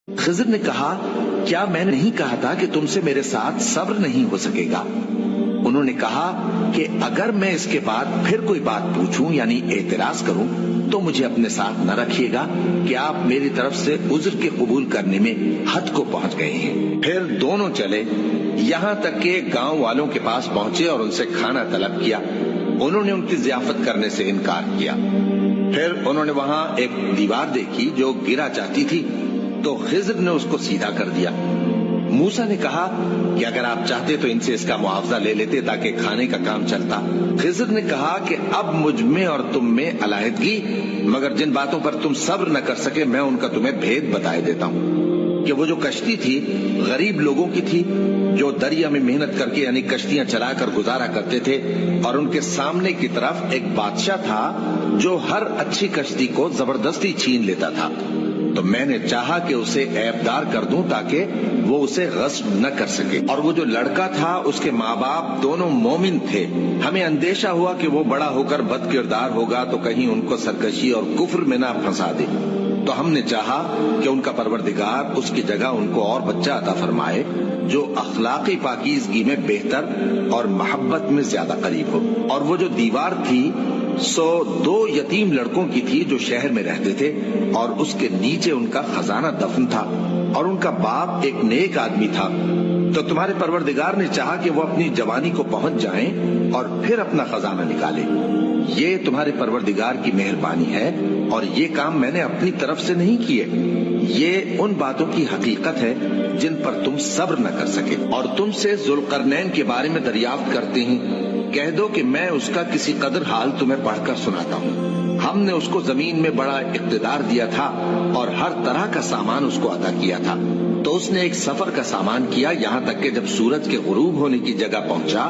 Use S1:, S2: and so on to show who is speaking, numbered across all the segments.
S1: خضر نے کہا کیا میں نے نہیں کہا تھا کہ تم سے میرے ساتھ صبر نہیں ہو سکے گا؟ انہوں نے کہا کہ اگر میں اس کے بعد پھر کوئی بات پوچھوں یعنی اعتراض کروں تو مجھے اپنے ساتھ نہ رکھیے گا کہ آپ میری طرف سے عذر کے قبول کرنے میں حد کو پہنچ گئے ہیں۔ پھر دونوں چلے یہاں تک کہ گاؤں والوں کے پاس پہنچے اور ان سے کھانا طلب کیا۔ انہوں نے ان کی ضیافت کرنے سے انکار کیا۔ پھر انہوں نے وہاں ایک دیوار دیکھی جو گرا جاتی تھی تو خضر نے اس کو سیدھا کر دیا۔ موسیٰ نے کہا کہ اگر آپ چاہتے تو ان سے اس کا معاوضہ لے لیتے تاکہ کھانے کا کام چلتا۔ خضر نے کہا کہ اب مجھ میں اور تم میں علیحدگی، مگر جن باتوں پر تم صبر نہ کر سکے میں ان کا تمہیں بھید بتائے دیتا ہوں کہ وہ جو کشتی تھی غریب لوگوں کی تھی جو دریا میں محنت کر کے یعنی کشتیاں چلا کر گزارا کرتے تھے، اور ان کے سامنے کی طرف ایک بادشاہ تھا جو ہر اچھی کشتی کو زبردستی چھین لیتا تھا۔ تو میں نے چاہا کہ اسے عیبدار کر دوں تاکہ وہ اسے غصب نہ کر سکے، اور وہ جو لڑکا تھا اس کے ماں باپ دونوں مومن تھے۔ ہمیں اندیشہ ہوا کہ وہ بڑا ہو کر بد کردار ہوگا تو کہیں ان کو سرکشی اور کفر میں نہ پھنسا دے، تو ہم نے چاہا کہ ان کا پروردگار اس کی جگہ ان کو اور بچہ عطا فرمائے جو اخلاقی پاکیزگی میں بہتر اور محبت میں زیادہ قریب ہو۔ اور وہ جو دیوار تھی سو 2 یتیم لڑکوں کی تھی جو شہر میں رہتے تھے، اور اس کے نیچے ان کا خزانہ دفن تھا، اور ان کا باپ ایک نیک آدمی تھا۔ تو تمہارے پروردگار نے چاہا کہ وہ اپنی جوانی کو پہنچ جائیں اور پھر اپنا خزانہ نکالے۔ یہ تمہارے پروردگار کی مہربانی ہے، اور یہ کام میں نے اپنی طرف سے نہیں کیے۔ یہ ان باتوں کی حقیقت ہے جن پر تم صبر نہ کر سکے۔ اور تم سے ذوالقرنین کے بارے میں دریافت کرتے ہیں، کہہ دو کہ میں اس کا کسی قدر حال تمہیں پڑھ کر سناتا ہوں۔ ہم نے اس کو زمین میں بڑا اقتدار دیا تھا اور ہر طرح کا سامان اس کو عطا کیا تھا۔ تو اس نے ایک سفر کا سامان کیا، یہاں تک کہ جب سورج کے غروب ہونے کی جگہ پہنچا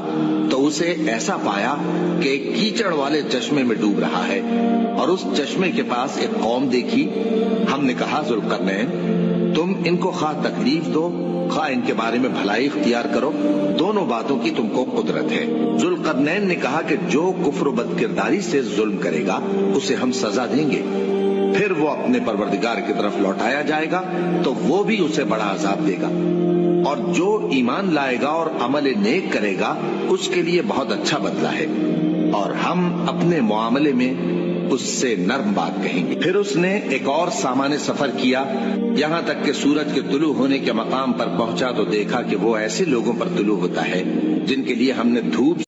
S1: تو اسے ایسا پایا کہ ایک کیچڑ والے چشمے میں ڈوب رہا ہے، اور اس چشمے کے پاس ایک قوم دیکھی۔ ہم نے کہا ذوالقرنین تم ان کو خواہ تکلیف دو خواہ ان کے بارے میں بھلائی اختیار کرو، دونوں باتوں کی تم کو قدرت ہے۔ ذوالقرنین نے کہا کہ جو کفر و بد کرداری سے ظلم کرے گا اسے ہم سزا دیں گے، پھر وہ اپنے پروردگار کی طرف لوٹایا جائے گا تو وہ بھی اسے بڑا عذاب دے گا، اور جو ایمان لائے گا اور عمل نیک کرے گا اس کے لیے بہت اچھا بدلہ ہے، اور ہم اپنے معاملے میں اس سے نرم بات کہیں گے۔ پھر اس نے ایک اور سامان سفر کیا، یہاں تک کہ سورج کے طلوع ہونے کے مقام پر پہنچا تو دیکھا کہ وہ ایسے لوگوں پر طلوع ہوتا ہے جن کے لیے ہم نے دھوپ